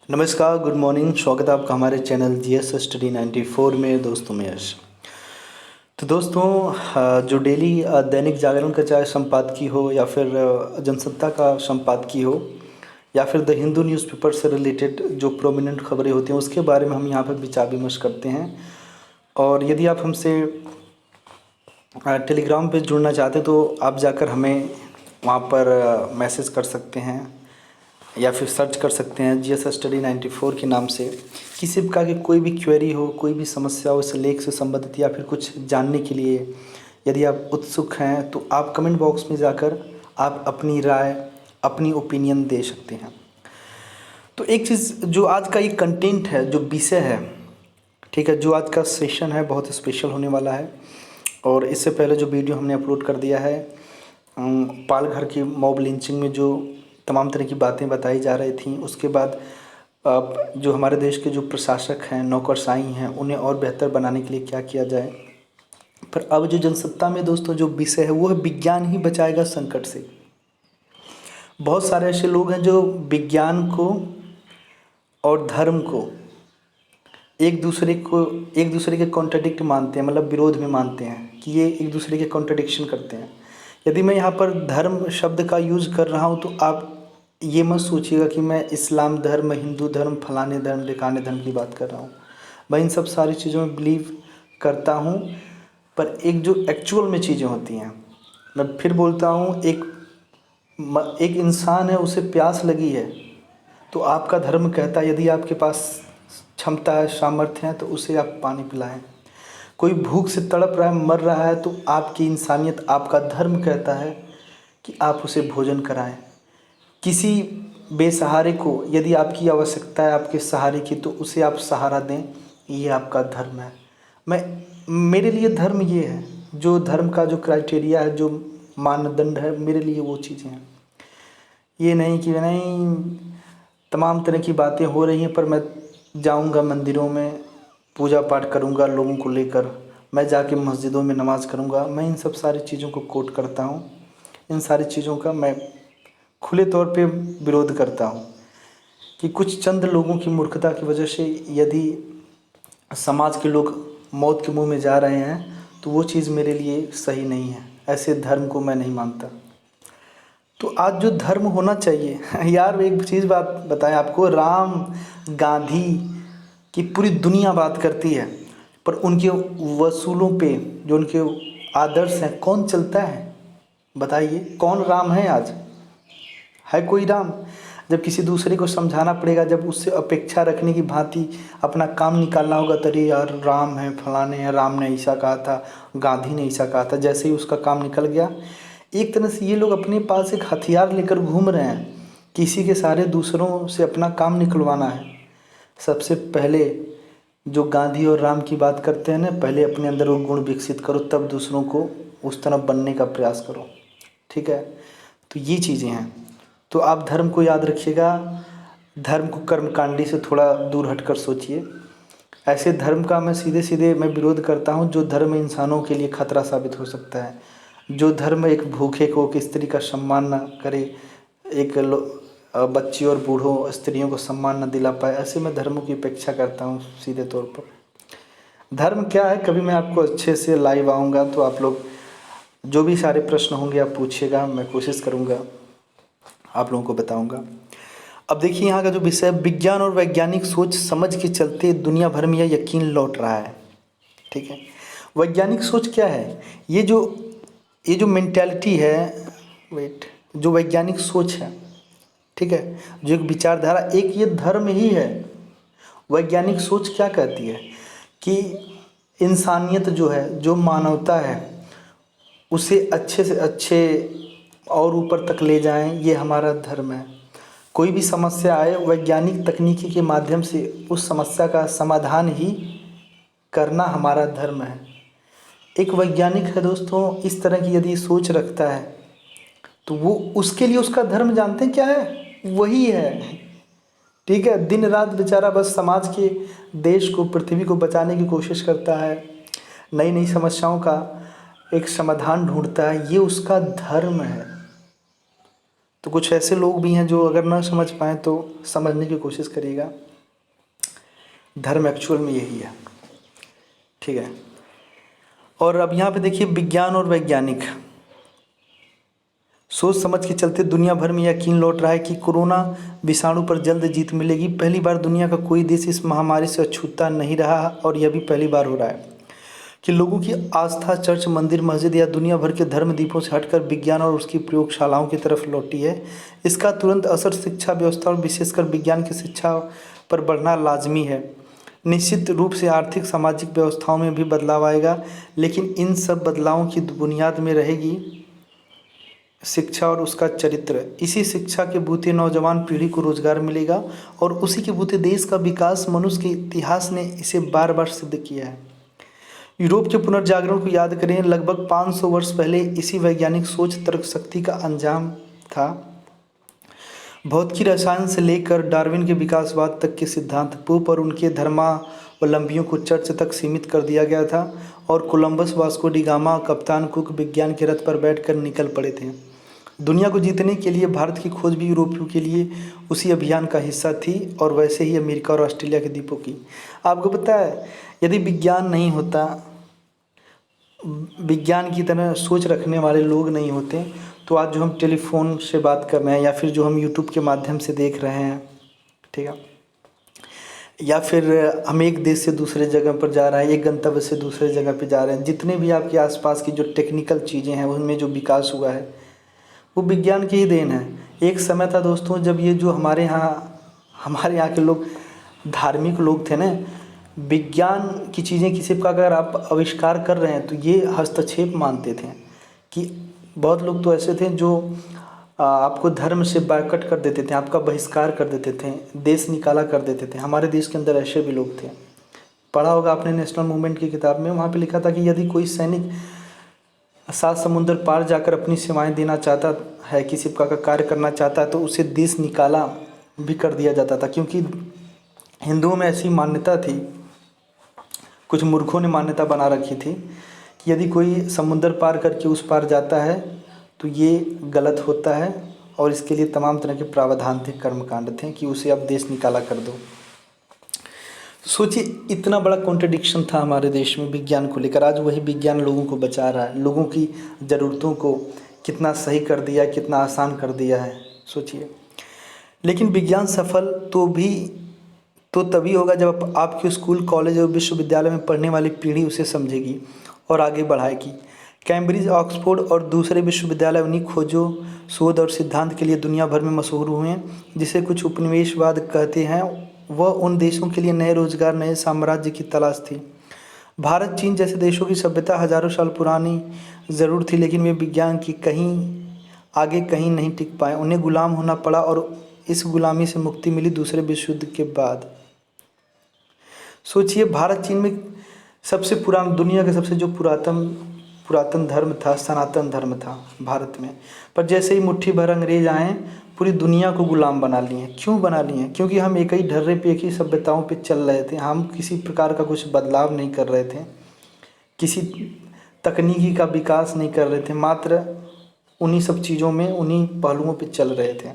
नमस्कार, good morning. स्वागत है आपका हमारे चैनल जीएस स्टडी 94 में। दोस्तों में यश। तो दोस्तों, जो डेली दैनिक जागरण का चाहे संपादकीय हो या फिर जनसत्ता का संपादकीय हो या फिर द हिंदू न्यूज़पेपर से रिलेटेड जो प्रोमिनेंट खबरें होती हैं उसके बारे में हम यहाँ पर विचार विमर्श करते हैं। और यदि आप हमसे टेलीग्राम पे जुड़ना चाहते हैं तो आप जाकर हमें वहाँ पर मैसेज कर सकते हैं या फिर सर्च कर सकते हैं जीएस स्टडी 94 के नाम से। किसी प्रकार की कोई भी क्वेरी हो, कोई भी समस्या हो, इस लेख से संबंधित या फिर कुछ जानने के लिए यदि आप उत्सुक हैं तो आप कमेंट बॉक्स में जाकर आप अपनी राय, अपनी ओपिनियन दे सकते हैं। तो एक चीज़, जो आज का ये कंटेंट है, जो विषय है, ठीक है, जो आज का सेशन है बहुत स्पेशल होने वाला है। और इससे पहले जो वीडियो हमने अपलोड कर दिया है पालघर की मॉब लिंचिंग में जो तमाम तरह की बातें बताई जा रही थी, उसके बाद जो हमारे देश के जो प्रशासक हैं, नौकरशाही हैं, उन्हें और बेहतर बनाने के लिए क्या किया जाए। पर अब जो जनसत्ता में दोस्तों जो विषय है वो है विज्ञान ही बचाएगा संकट से। बहुत सारे ऐसे लोग हैं जो विज्ञान को और धर्म को एक दूसरे के कॉन्ट्रडिक्ट मानते हैं, मतलब विरोध में मानते हैं कि ये एक दूसरे के कॉन्ट्रडिक्शन करते हैं। यदि मैं यहाँ पर धर्म शब्द का यूज़ कर रहा हूँ तो आप ये मत सोचिएगा कि मैं इस्लाम धर्म, हिंदू धर्म, फलाने धर्म, ढिकाने धर्म की बात कर रहा हूँ। मैं इन सब सारी चीज़ों में बिलीव करता हूँ, पर एक जो एक्चुअल में चीज़ें होती हैं, मैं फिर बोलता हूँ, एक इंसान है, उसे प्यास लगी है तो आपका धर्म कहता है यदि आपके पास क्षमता है, सामर्थ्य है तो उसे आप पानी पिलाएं। कोई भूख से तड़प रहा है, मर रहा है तो आपकी इंसानियत, आपका धर्म कहता है कि आप उसे भोजन कराएं। किसी बेसहारे को यदि आपकी आवश्यकता है आपके सहारे की तो उसे आप सहारा दें, ये आपका धर्म है। मेरे लिए धर्म ये है, जो धर्म का जो क्राइटेरिया है, जो मानदंड है, मेरे लिए वो चीज़ें हैं। ये नहीं कि नहीं तमाम तरह की बातें हो रही हैं पर मैं जाऊंगा मंदिरों में, पूजा पाठ करूंगा लोगों को लेकर, मैं जाके मस्जिदों में नमाज़ करूंगा। मैं इन सब सारी चीज़ों को कोट करता हूं। इन सारी चीज़ों का मैं खुले तौर पे विरोध करता हूं कि कुछ चंद लोगों की मूर्खता की वजह से यदि समाज के लोग मौत के मुंह में जा रहे हैं तो वो चीज़ मेरे लिए सही नहीं है। ऐसे धर्म को मैं नहीं मानता। तो आज जो धर्म होना चाहिए यार, एक चीज़ बात बताएं आपको, राम, गांधी की पूरी दुनिया बात करती है पर उनके वसूलों पे, जो उनके आदर्श हैं, कौन चलता है? बताइए, कौन राम है आज? है कोई राम? जब किसी दूसरे को समझाना पड़ेगा, जब उससे अपेक्षा रखने की भांति अपना काम निकालना होगा, तरी यार राम है, फलाने हैं, राम ने ऐसा कहा था, गांधी ने ऐसा कहा था, जैसे ही उसका काम निकल गया, एक तरह से ये लोग अपने पास एक हथियार लेकर घूम रहे हैं, किसी के सारे दूसरों से अपना काम निकलवाना है। सबसे पहले जो गांधी और राम की बात करते हैं ना, पहले अपने अंदर वो गुण विकसित करो, तब दूसरों को उस तरह बनने का प्रयास करो, ठीक है? तो ये चीज़ें हैं। तो आप धर्म को याद रखिएगा, धर्म को कर्मकांडी से थोड़ा दूर हटकर सोचिए। ऐसे धर्म का मैं सीधे सीधे विरोध करता हूँ जो धर्म इंसानों के लिए खतरा साबित हो सकता है। जो धर्म एक भूखे को, एक स्त्री का सम्मान न करे, एक बच्ची और बूढ़ों स्त्रियों को सम्मान न दिला पाए, ऐसे मैं धर्मों की उपेक्षा करता हूँ सीधे तौर पर। धर्म क्या है, कभी मैं आपको अच्छे से लाइव आऊँगा तो आप लोग जो भी सारे प्रश्न होंगे आप पूछिएगा, मैं कोशिश करूँगा आप लोगों को बताऊँगा। अब देखिए, यहाँ का जो विषय, विज्ञान और वैज्ञानिक सोच समझ के चलते दुनिया भर में यह यकीन लौट रहा है, ठीक है? वैज्ञानिक सोच क्या है? ये जो मेंटालिटी है, जो वैज्ञानिक सोच है, ठीक है, जो एक विचारधारा, एक ये धर्म ही है। वैज्ञानिक सोच क्या कहती है कि इंसानियत जो है, जो मानवता है, उसे अच्छे से अच्छे और ऊपर तक ले जाएं, ये हमारा धर्म है। कोई भी समस्या आए, वैज्ञानिक तकनीकी के माध्यम से उस समस्या का समाधान ही करना हमारा धर्म है। एक वैज्ञानिक है दोस्तों, इस तरह की यदि सोच रखता है तो वो, उसके लिए उसका धर्म जानते हैं क्या है? वही है, ठीक है? दिन रात बेचारा बस समाज के, देश को, पृथ्वी को बचाने की कोशिश करता है, नई नई समस्याओं का एक समाधान ढूंढता है, ये उसका धर्म है। तो कुछ ऐसे लोग भी हैं जो अगर ना समझ पाएँ तो समझने की कोशिश करिएगा। धर्म एक्चुअल में यही है, ठीक है। और अब यहाँ पे देखिए, विज्ञान और वैज्ञानिक सोच समझ के चलते दुनिया भर में यकीन लौट रहा है कि कोरोना विषाणु पर जल्द जीत मिलेगी। पहली बार दुनिया का कोई देश इस महामारी से अछूता नहीं रहा, और यह भी पहली बार हो रहा है कि लोगों की आस्था चर्च, मंदिर, मस्जिद या दुनिया भर के धर्म दीपों से हटकर विज्ञान और उसकी प्रयोगशालाओं की तरफ लौटी है। इसका तुरंत असर शिक्षा व्यवस्था और विशेषकर विज्ञान की शिक्षा पर बढ़ना लाजमी है। निश्चित रूप से आर्थिक सामाजिक व्यवस्थाओं में भी बदलाव आएगा, लेकिन इन सब बदलावों की बुनियाद में रहेगी शिक्षा और उसका चरित्र। इसी शिक्षा के बूते नौजवान पीढ़ी को रोजगार मिलेगा, और उसी के बूते देश का विकास। मनुष्य के इतिहास ने इसे बार बार सिद्ध किया है। यूरोप के पुनर्जागरण को याद करें, लगभग 500 वर्ष पहले इसी वैज्ञानिक सोच तर्क शक्ति का अंजाम था। भौतिकी रसायन से लेकर डार्विन के विकासवाद तक के सिद्धांत पोप और उनके धर्मावलंबियों को चर्च तक सीमित कर दिया गया था, और कोलंबस, वास्को डी गामा, कप्तान कुक विज्ञान के रथ पर बैठकर निकल पड़े थे। दुनिया को जीतने के लिए भारत की खोज भी यूरोपियों के लिए उसी अभियान का हिस्सा थी, और वैसे ही अमेरिका और ऑस्ट्रेलिया के द्वीपों की। आपको पता है, यदि विज्ञान नहीं होता, विज्ञान की तरह सोच रखने वाले लोग नहीं होते, तो आज जो हम टेलीफोन से बात कर रहे हैं, या फिर जो हम यूट्यूब के माध्यम से देख रहे हैं, ठीक है, या फिर हम एक देश से दूसरे जगह पर जा रहे हैं, एक गंतव्य से दूसरे जगह पर जा रहे हैं, जितने भी आपके आसपास की जो टेक्निकल चीज़ें हैं उनमें जो विकास हुआ है वो विज्ञान की ही देन है। एक समय था दोस्तों जब ये जो हमारे यहाँ के लोग, धार्मिक लोग थे ना, विज्ञान की चीज़ें किसी का अगर आप आविष्कार कर रहे हैं तो ये हस्तक्षेप मानते थे। कि बहुत लोग तो ऐसे थे जो आपको धर्म से बायकट कर देते थे, आपका बहिष्कार कर देते थे, देश निकाला कर देते थे। हमारे देश के अंदर ऐसे भी लोग थे। पढ़ा होगा आपने नेशनल मूवमेंट की किताब में, वहाँ पे लिखा था कि यदि कोई सैनिक 7 समुंदर पार जाकर अपनी सेवाएं देना चाहता है, किसी प्रकार का कार्य करना चाहता है, तो उसे देश निकाला भी कर दिया जाता था। क्योंकि हिंदुओं में ऐसी मान्यता थी, कुछ मूर्खों ने मान्यता बना रखी थी कि यदि कोई समुंदर पार करके उस पार जाता है तो ये गलत होता है, और इसके लिए तमाम तरह के प्रावधान थे, कर्मकांड थे कि उसे अब देश निकाला कर दो। सोचिए, इतना बड़ा कॉन्ट्रडिक्शन था हमारे देश में विज्ञान को लेकर। आज वही विज्ञान लोगों को बचा रहा है, लोगों की ज़रूरतों को कितना सही कर दिया है, कितना आसान कर दिया है, सोचिए। लेकिन विज्ञान सफल तो तभी होगा जब आपके स्कूल, कॉलेज और विश्वविद्यालय में पढ़ने वाली पीढ़ी उसे समझेगी और आगे बढ़ाएगी। कैम्ब्रिज, ऑक्सफोर्ड और दूसरे विश्वविद्यालय उन्हीं खोजों, शोध और सिद्धांत के लिए दुनिया भर में मशहूर हुए हैं, जिसे कुछ उपनिवेशवाद कहते हैं। वह उन देशों के लिए नए रोजगार, नए साम्राज्य की तलाश थी। भारत, चीन जैसे देशों की सभ्यता हजारों साल पुरानी ज़रूर थी, लेकिन वे विज्ञान की कहीं नहीं टिक पाए। उन्हें गुलाम होना पड़ा, और इस गुलामी से मुक्ति मिली दूसरे विश्व युद्ध के बाद। सोचिए, भारत चीन में सबसे पुराना, दुनिया का सबसे जो पुरातन धर्म था, सनातन धर्म था भारत में। पर जैसे ही मुट्ठी भर अंग्रेज आए, पूरी दुनिया को गुलाम बना लिए। क्यों बना लिए? क्योंकि हम एक ही ढर्रे पे, एक ही सभ्यताओं पे चल रहे थे। हम किसी प्रकार का कुछ बदलाव नहीं कर रहे थे, किसी तकनीकी का विकास नहीं कर रहे थे, मात्र उन्हीं सब चीज़ों में, उन्हीं पहलुओं पे चल रहे थे।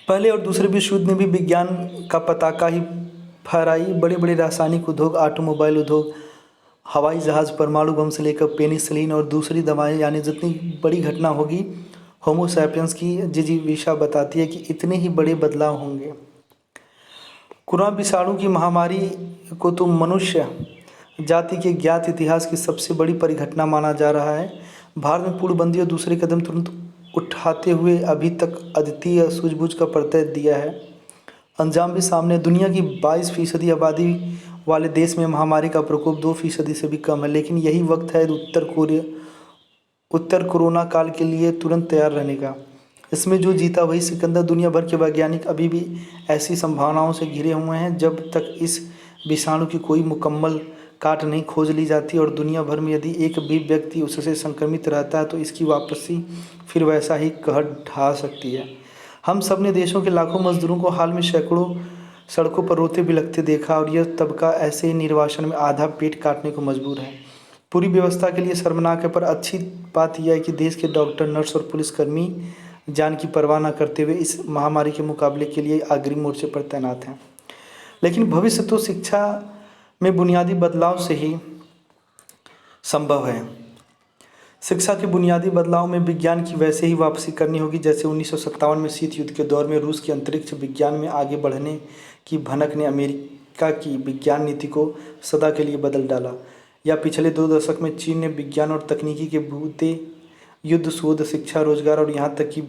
पहले और दूसरे विश्व युद्ध में भी विज्ञान का पताका ही फहराई। बड़े बड़े रासायनिक उद्योग, ऑटोमोबाइल उद्योग, हवाई जहाज़, परमाणु बम से लेकर पेनिसिलिन और दूसरी दवाएं, यानी जितनी बड़ी घटना होगी, होमो सैपियंस की जिजीविषा बताती है कि इतने ही बड़े बदलाव होंगे। कोरोना विषाणु की महामारी को तो मनुष्य जाति के ज्ञात इतिहास की सबसे बड़ी परिघटना माना जा रहा है। भारत में पूर्णबंदी और दूसरे कदम तुरंत उठाते हुए अभी तक अद्वितीय सूझबूझ का परिचय दिया है। अंजाम भी सामने। दुनिया की 22% आबादी वाले देश में महामारी का प्रकोप 2% से भी कम है, लेकिन यही वक्त है उत्तर कोरोना काल के लिए तुरंत तैयार रहने का। इसमें जो जीता वही सिकंदर। दुनिया भर के वैज्ञानिक अभी भी ऐसी संभावनाओं से घिरे हुए हैं। जब तक इस विषाणु की कोई मुकम्मल काट नहीं खोज ली जाती, और दुनिया भर में यदि एक भी व्यक्ति उससे संक्रमित रहता है, तो इसकी वापसी फिर वैसा ही कहर ढा सकती है। हम सब ने देशों के लाखों मजदूरों को हाल में सैकड़ों सड़कों पर रोते बिलखते देखा, और यह तबका ऐसे ही निर्वासन में आधा पेट काटने को मजबूर है। पूरी व्यवस्था के लिए शर्मनाक है, पर अच्छी बात यह है कि देश के डॉक्टर, नर्स और पुलिसकर्मी जान की परवाह न करते हुए इस महामारी के मुकाबले के लिए अग्रिम मोर्चे पर तैनात हैं। लेकिन भविष्य तो शिक्षा में बुनियादी बदलाव से ही संभव है। शिक्षा के बुनियादी बदलाव में विज्ञान की वैसे ही वापसी करनी होगी जैसे 1957 में शीत युद्ध के दौर में रूस की अंतरिक्ष विज्ञान में आगे बढ़ने की भनक ने अमेरिका की विज्ञान नीति को सदा के लिए बदल डाला, या पिछले 2 दशक में चीन ने विज्ञान और तकनीकी के बूते युद्ध, शोध, शिक्षा, रोजगार और यहाँ तक कि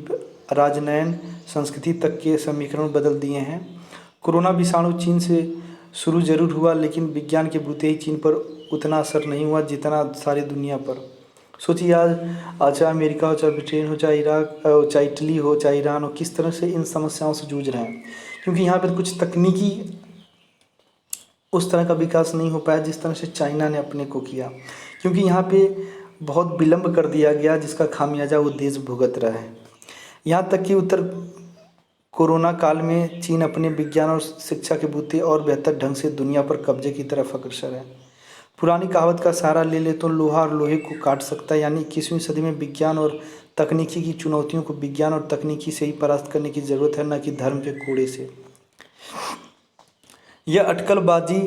राजनयन, संस्कृति तक के समीकरण बदल दिए हैं। कोरोना विषाणु चीन से शुरू जरूर हुआ, लेकिन विज्ञान के बूते ही चीन पर उतना असर नहीं हुआ जितना सारी दुनिया पर। सोचिए आज चाहे अमेरिका हो, चाहे ब्रिटेन हो, चाहे इराक हो, चाहे इटली हो, चाहे ईरान हो, किस तरह से इन समस्याओं से जूझ रहे हैं, क्योंकि यहाँ पर कुछ तकनीकी उस तरह का विकास नहीं हो पाया जिस तरह से चाइना ने अपने को किया, क्योंकि यहाँ पे बहुत विलम्ब कर दिया गया जिसका खामियाजा वो देश भुगत रहा है। यहाँ तक कि उत्तर कोरोना काल में चीन अपने विज्ञान और शिक्षा के बूते और बेहतर ढंग से दुनिया पर कब्जे की तरफ अग्रसर है। पुरानी कहावत का सहारा ले ले तो लोहा और लोहे को काट सकता है, यानी 21वीं सदी में विज्ञान और तकनीकी की चुनौतियों को विज्ञान और तकनीकी से ही परास्त करने की ज़रूरत है, न कि धर्म के कूड़े से। यह अटकलबाजी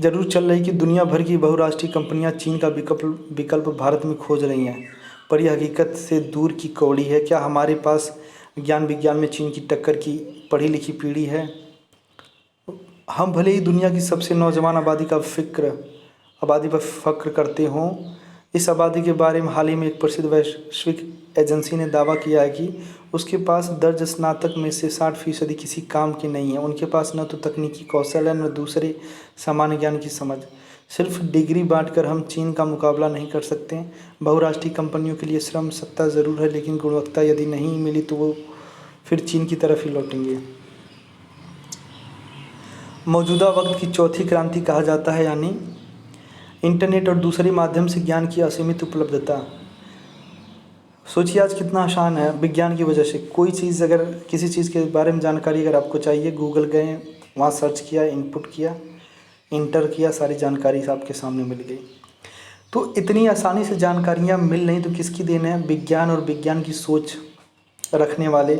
जरूर चल रही कि दुनिया भर की बहुराष्ट्रीय कंपनियां चीन का विकल्प भारत में खोज रही हैं, पर यह हकीकत से दूर की कौड़ी है। क्या हमारे पास ज्ञान विज्ञान में चीन की टक्कर की पढ़ी लिखी पीढ़ी है? हम भले ही दुनिया की सबसे नौजवान आबादी पर फक्र करते हों, इस आबादी के बारे में हाल ही में एक प्रसिद्ध वैश्विक एजेंसी ने दावा किया है कि उसके पास दर्ज स्नातक में से 60% किसी काम के नहीं है। उनके पास न तो तकनीकी कौशल है, न दूसरे सामान्य ज्ञान की समझ। सिर्फ डिग्री बांटकर हम चीन का मुकाबला नहीं कर सकते। बहुराष्ट्रीय कंपनियों के लिए श्रम सत्ता ज़रूर है, लेकिन गुणवत्ता यदि नहीं मिली तो वो फिर चीन की तरफ ही लौटेंगे। मौजूदा वक्त की चौथी क्रांति कहा जाता है, यानी इंटरनेट और दूसरे माध्यम से ज्ञान की असीमित उपलब्धता। सोचिए आज कितना आसान है विज्ञान की वजह से। कोई चीज़, अगर किसी चीज़ के बारे में जानकारी अगर आपको चाहिए, गूगल गए, वहाँ सर्च किया, इनपुट किया, इंटर किया, सारी जानकारी आपके सामने मिल गई। तो इतनी आसानी से जानकारियाँ मिल रही तो किसकी देन है? विज्ञान और विज्ञान की सोच रखने वाले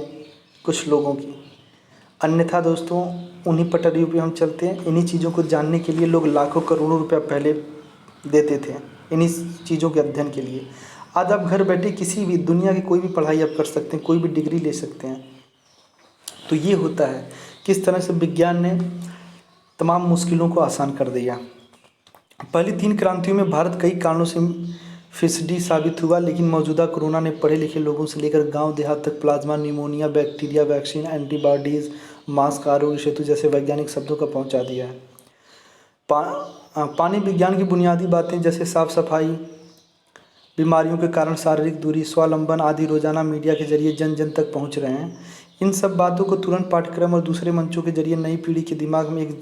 कुछ लोगों की। अन्यथा दोस्तों उन्हीं पटरियों पे हम चलते हैं। इन्हीं चीज़ों को जानने के लिए लोग लाखों करोड़ों रुपया पहले देते थे इन्हीं चीज़ों के अध्ययन के लिए। आज आप घर बैठे किसी भी दुनिया की कोई भी पढ़ाई आप कर सकते हैं, कोई भी डिग्री ले सकते हैं। तो ये होता है किस तरह से विज्ञान ने तमाम मुश्किलों को आसान कर दिया। पहली 3 क्रांतियों में भारत कई कारणों से फिसडी साबित हुआ, लेकिन मौजूदा कोरोना ने पढ़े लिखे लोगों से लेकर गांव देहात तक plasma, pneumonia, bacteria, vaccine, antibodies, mask, Aarogya Setu जैसे वैज्ञानिक शब्दों का पहुंचा दिया है। पानी विज्ञान की बुनियादी बातें जैसे साफ सफाई, बीमारियों के कारण शारीरिक दूरी, स्वावलंबन आदि रोजाना मीडिया के जरिए जन जन तक पहुंच रहे हैं। इन सब बातों को तुरंत पाठ्यक्रम और दूसरे मंचों के जरिए नई पीढ़ी के दिमाग में एक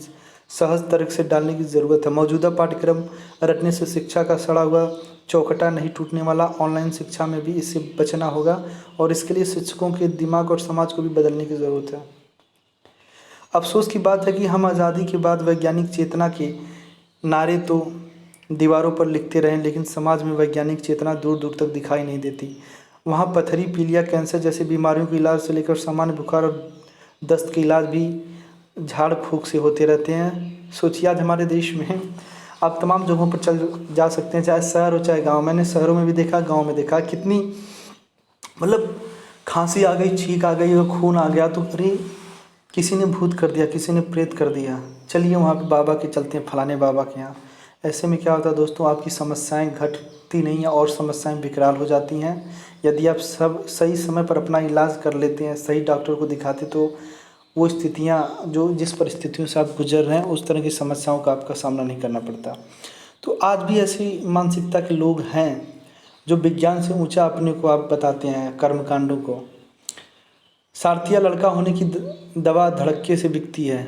सहज तर्क से डालने की ज़रूरत है। मौजूदा पाठ्यक्रम रटने से शिक्षा का सड़ा हुआ चौखटा नहीं टूटने वाला। ऑनलाइन शिक्षा में भी इससे बचना होगा और इसके लिए शिक्षकों के दिमाग और समाज को भी बदलने की ज़रूरत है। अफसोस की बात है कि हम आज़ादी के बाद वैज्ञानिक चेतना के नारे तो दीवारों पर लिखते रहें, लेकिन समाज में वैज्ञानिक चेतना दूर दूर तक दिखाई नहीं देती। वहाँ पथरी, पीलिया, कैंसर जैसी बीमारियों के इलाज से लेकर सामान्य बुखार और दस्त के इलाज भी झाड़ फूँक से होते रहते हैं। सोचिए आज हमारे देश में आप तमाम जगहों पर चल जा सकते हैं, चाहे शहर हो चाहे गांव। मैंने शहरों में भी देखा, गांव में देखा, कितनी मतलब खांसी आ गई, छींक आ गई और खून आ गया तो अरे किसी ने भूत कर दिया, किसी ने प्रेत कर दिया, चलिए वहाँ पे बाबा के चलते हैं, फलाने बाबा के यहाँ। ऐसे में क्या होता है दोस्तों, आपकी समस्याएं घटती नहीं हैं और समस्याएं विकराल हो जाती हैं। यदि आप सब सही समय पर अपना इलाज कर लेते हैं, सही डॉक्टर को दिखाते, तो वो स्थितियाँ जो जिस परिस्थितियों से आप गुजर रहे हैं उस तरह की समस्याओं का आपका सामना नहीं करना पड़ता। तो आज भी ऐसी मानसिकता के लोग हैं जो विज्ञान से ऊँचा अपने को आप बताते हैं, कर्मकांडों को। सारथिया लड़का होने की दवा धड़क्के से बिकती है।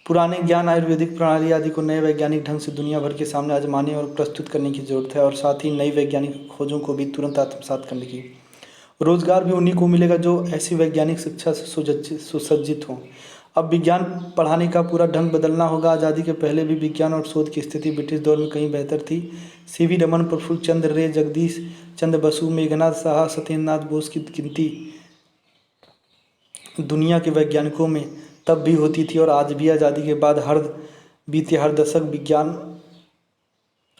पुराने ज्ञान, आयुर्वेदिक प्रणाली आदि को नए वैज्ञानिक ढंग से दुनिया भर के सामने आजमाने और प्रस्तुत करने की ज़रूरत है, और साथ ही नई वैज्ञानिक खोजों को भी तुरंत आत्मसात करने की। रोजगार भी उन्हीं को मिलेगा जो ऐसी वैज्ञानिक शिक्षा से सुसज्जित हों। अब विज्ञान पढ़ाने का पूरा ढंग बदलना होगा। आज़ादी के पहले भी विज्ञान और शोध की स्थिति ब्रिटिश दौर में कहीं बेहतर थी। सीवी रमन, प्रफुल्ल चंद्र रे, जगदीश चंद्र बसु, मेघनाथ साहा, सत्येंद्रनाथ बोस की गिनती दुनिया के वैज्ञानिकों में तब भी होती थी और आज भी। आज़ादी के बाद बीते हर दशक विज्ञान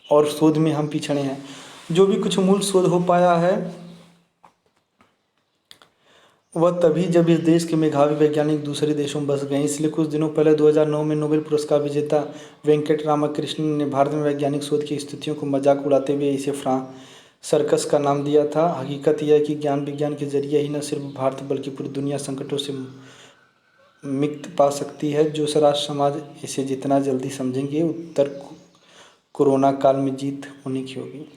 और शोध में हम पिछड़े हैं। जो भी कुछ मूल शोध हो पाया है वह तभी जब इस देश के मेधावी वैज्ञानिक दूसरे देशों में बस गए। इसलिए कुछ दिनों पहले 2009 में नोबेल पुरस्कार विजेता वेंकट रामकृष्णन ने भारत में वैज्ञानिक शोध की स्थितियों को मजाक उड़ाते हुए इसे सर्कस का नाम दिया था। हकीकत यह है कि ज्ञान विज्ञान के जरिए ही न सिर्फ भारत बल्कि पूरी दुनिया संकटों से मुक्त पा सकती है। जो राष्ट्र समाज इसे जितना जल्दी समझेंगे उत्तर कोरोना काल में जीत उन्हीं की होगी।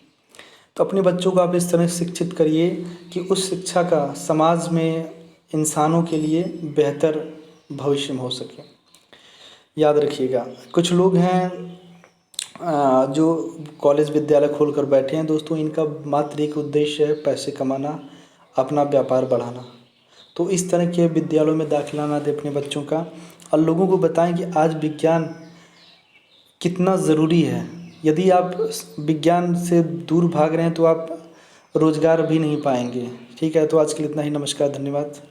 तो अपने बच्चों को आप इस तरह शिक्षित करिए कि उस शिक्षा का समाज में इंसानों के लिए बेहतर भविष्य में हो सके। याद रखिएगा, कुछ लोग हैं जो कॉलेज विद्यालय खोल कर बैठे हैं दोस्तों, इनका मात्र एक उद्देश्य है पैसे कमाना, अपना व्यापार बढ़ाना। तो इस तरह के विद्यालयों में दाखिला ना दें अपने बच्चों का, और लोगों को बताएं कि आज विज्ञान कितना ज़रूरी है। यदि आप विज्ञान से दूर भाग रहे हैं तो आप रोज़गार भी नहीं पाएंगे। ठीक है, तो आज के लिए इतना ही। नमस्कार, धन्यवाद।